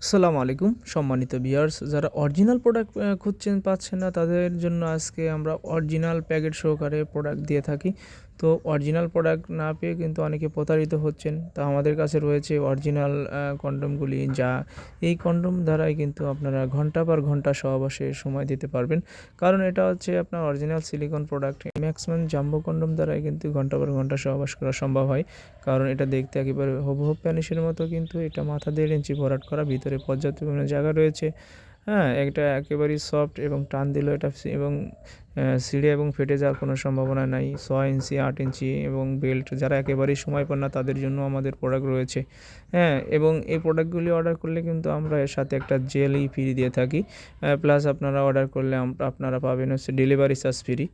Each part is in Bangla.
আসসালামু আলাইকুম সম্মানিত ভিউয়ার্স, যারা অরিজিনাল প্রোডাক্ট খুঁজছেন পাচ্ছেন না তাদের জন্য আজকে আমরা অরিজিনাল প্যাকেট সহকারে প্রোডাক্ট দিয়ে থাকি। তো অরিজিনাল প্রোডাক্ট না পেয়ে কিন্তু অনেকে প্রতারিত হচ্ছেন। তো আমাদের কাছে রয়েছে অরিজিনাল কন্ডোমগুলি, যা এই কন্ডোম দ্বারাই কিন্তু আপনারা ঘন্টা পর ঘন্টা সহবাসে সময় দিতে পারবেন। কারণ এটা হচ্ছে আপনার original silicon product. Maximum jumbo condom দ্বারাই কিন্তু ঘন্টা পর ঘন্টা সহবাস করা সম্ভব হয়। কারণ এটা দেখতে একেবারে হুবহু প্যানিসের মতো, কিন্তু এটা মাথা 1.5 ইঞ্চি ভরাট করা, ভিতরে পর্যাপ্ত পরিমাণে জায়গা রয়েছে। হ্যাঁ, এটা একেবারেই সফট এবং টান দিলেও এটা এবং ছিঁড়ে এবং ফেটে যাওয়ার কোনো সম্ভাবনা নাই। 6 ইঞ্চি, 8 ইঞ্চি এবং বেল্ট, যারা একেবারেই সময় পান না তাদের জন্য আমাদের প্রোডাক্ট রয়েছে। হ্যাঁ, এবং এই প্রোডাক্টগুলি অর্ডার করলে কিন্তু আমরা এর সাথে একটা জেলই ফ্রি দিয়ে থাকি। প্লাস আপনারা অর্ডার করলে আপনারা পাবেন হচ্ছে ডেলিভারি চার্জ ফ্রি।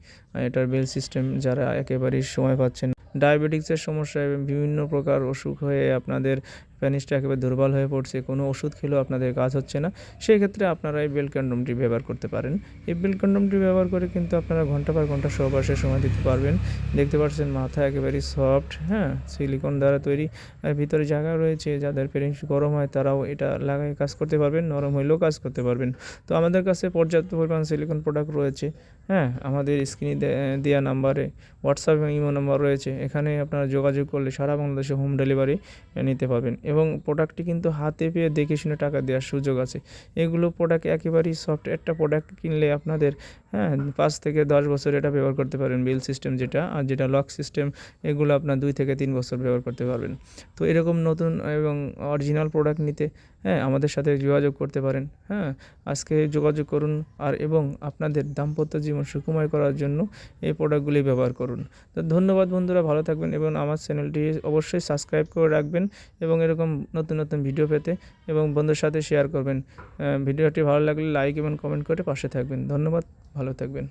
এটার বেল সিস্টেম, যারা একেবারেই সময় পাচ্ছেন, ডায়াবেটিক্সের সমস্যা এবং বিভিন্ন প্রকার অসুখ হয়ে আপনাদের প্যানিসটা একেবারে দুর্বল হয়ে পড়ছে, কোনো ওষুধ খেলেও আপনাদের কাজ হচ্ছে না, সেক্ষেত্রে আপনারা এই বেল কন্ডোমটি ব্যবহার করতে পারেন। এই বেল কন্ডোমটি ব্যবহার করে কিন্তু আপনারা ঘন্টা পর ঘন্টা সহবাসের সময় দিতে পারবেন। দেখতে পাচ্ছেন মাথা একেবারেই সফট, হ্যাঁ, সিলিকন দ্বারা তৈরি। আর ভিতরে জায়গা রয়েছে, যাদের পেনিস গরম হয় তারাও এটা লাগায় কাজ করতে পারবেন, নরম হইলেও কাজ করতে পারবেন। তো আমাদের কাছে পর্যাপ্ত পরিমাণ সিলিকন প্রোডাক্ট রয়েছে। হ্যাঁ, আমাদের স্ক্রিনে দেওয়া নাম্বারে হোয়াটসঅ্যাপ এবং ইমো নাম্বার রয়েছে, এখানে আপনারা যোগাযোগ করলে সারা বাংলাদেশে হোম ডেলিভারি নিতে পারবেন। এবং প্রোডাক্টটি কিন্তু হাতে পেয়ে দেখে শুনে টাকা দেওয়ার সুযোগ আছে। এগুলো প্রোডাক্ট একেবারেই সফট। একটা প্রোডাক্ট কিনলে আপনাদের 5 থেকে 10 বছর এটা ব্যবহার করতে পারেন, বিল সিস্টেম যেটা, আর যেটা লক সিস্টেম, এগুলো আপনার 2 থেকে 3 বছর ব্যবহার করতে পারবেন। তো এরকম নতুন এবং অরিজিনাল প্রোডাক্ট নিতে আমাদের সাথে যোগাযোগ করতে পারেন। আজকে যোগাযোগ করুন এবং আপনাদের দাম্পত্য জীবন সুখময় করার জন্য এই প্রোডাক্টগুলি ব্যবহার করুন। তো ধন্যবাদ বন্ধুরা, ভালো থাকবেন এবং আমার চ্যানেলটি অবশ্যই সাবস্ক্রাইব করে রাখবেন এবং এরকম নতুন নতুন ভিডিও পেতে এবং বন্ধুর সাথে শেয়ার করবেন। ভিডিওটি ভালো লাগলে লাইক এবং কমেন্ট করে পাশে থাকবেন। ধন্যবাদ, ভালো থাকবেন।